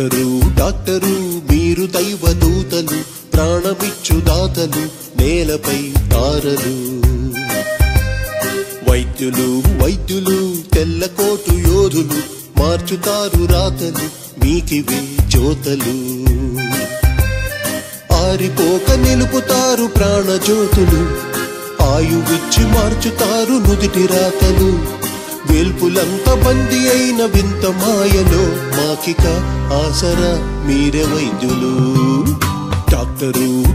Doctor మీరు దైవదూతలు, ప్రాణమిచ్చు దాతలు, నేలపై తారలు. వైద్యులు తెల్లకోటు యోధులు, మార్చుతారు రాతలు, మీకివే జ్యోతలు. ఆరిపోక నిలుపుతారు ప్రాణజ్యోతులు, ఆయువిచ్చి మార్చుతారు నుదిటి రాతలు. వేల్పులంత బందీ అయిన వింత మాయలో మాకిక ఆసరా మీరే వైద్యులు.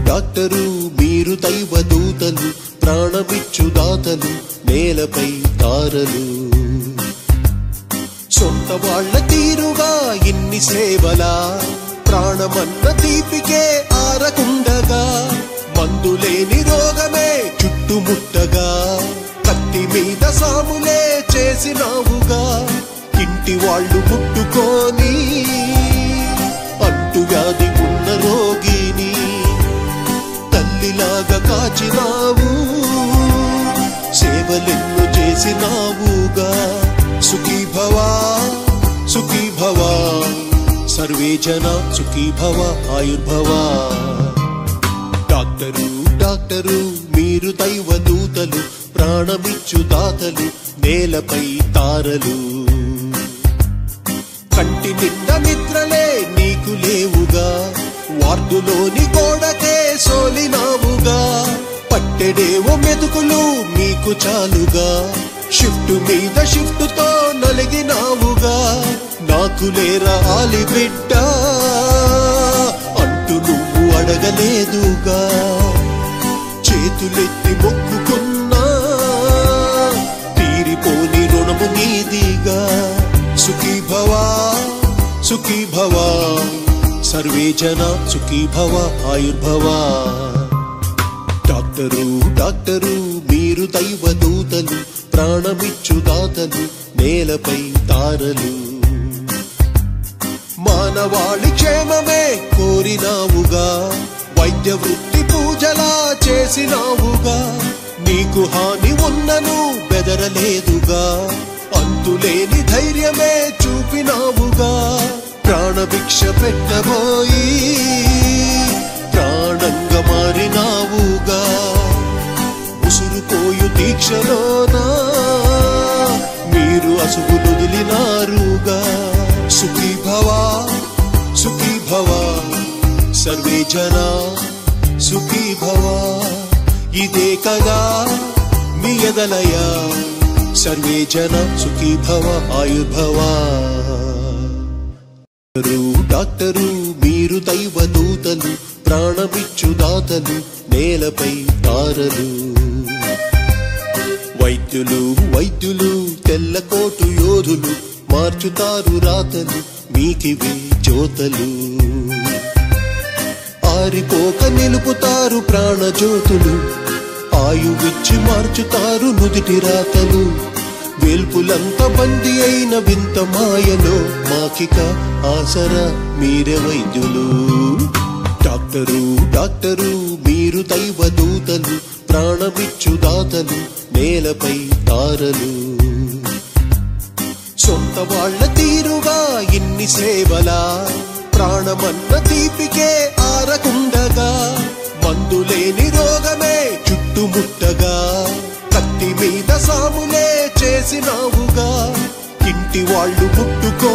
డాక్టరు మీరు దైవదూతలు, ప్రాణమిచ్చు దాతలు, నేలపై తారలు. సొంత వాళ్ల తీరుగా ఇన్ని సేవలా, ప్రాణమన్న తీపికే ఆరకుండగా, మందులేని రోగమే చుట్టుముట్టగా, కత్తి మీద సాములే చేసినావుగా. ఇంటి వాళ్ళు ముట్టుకొని అంటువ్యాధి ఉన్న రోగిని తల్లిలాగా కాచినావు, సేవలెన్ను చేసినావుగా. సుఖీ భవ సర్వే జన, సుఖీ భవ ఆయుర్భవ. డాక్టరు మీరు దైవదూతలు, ప్రాణమిచ్చు దాతలు, నేలపై తారలు. కంటి నిండా నిద్రలే నీకు లేవుగా, వార్డులోని గోడకే సోలినావుగా. పట్టెడేవో మెతుకులు మీకు చాలుగా, షిఫ్ట్ మీద షిఫ్టుతో నలిగినావుగా. నాకు లేరా ఆలి బిడ్డ అంటూ నువ్వు అడగలేదుగా. చేతులెత్తి మొక్కుకున్నా తీరిపోని రుణము నీదిగా. సుఖీ భవ సర్వే జన, సుఖీ భవ ఆయుర్భవ. డాక్టరు మీరు దైవదూతలు, ప్రాణమిచ్చు దాతలు, నేలపై తారలు. మానవాళి క్షేమమే కోరినావుగా, వైద్య వృత్తి పూజలా చేసినావుగా. నీకు హాని ఉన్నను బెదరలేదుగా, అంతులేని ధైర్యమే చూపినావుగా. ప్రాణభిక్ష పెట్టబోయి ప్రాణంగా మారినావుగా. ఉసురుపోయు దీక్షలోనా మీరు అసుగులొదిలినారుగా. సుఖీ భవ సర్వే జన, సుఖీ భవ. ఇదే కదా మీ ఎదలయ, సర్వే జన సుఖీ భవ ఆయుర్భవ. డాక్టరు మీరు దైవదూతలు, ప్రాణమిచ్చు దాతలు, నేలపై తారలు. వైద్యులు తెల్లకోటు యోధులు, మార్చుతారు రాతలు, మీకివే జ్యోతలు. ఆరిపోక నిలుపుతారు ప్రాణజ్యోతులు, ఆయువిచ్చి మార్చుతారు నుదిటి రాతలు. వేల్పులంత బందీ అయిన వింత మాయలో మాకిక ఆసరా మీరే వైద్యులు. డాక్టరు మీరు దైవదూతలు, ప్రాణమిచ్చు దాతలు, నేలపై తారలు. సొంత వాళ్ల తీరుగా ఇన్ని సేవలా, ప్రాణమన్న తీపికే ఆరకుండగా, మందులేని రోగమే చుట్టుముట్టగా, కత్తి మీద సాములే చేసినావుగా. ఇంటి వాళ్ళు ముట్టుకో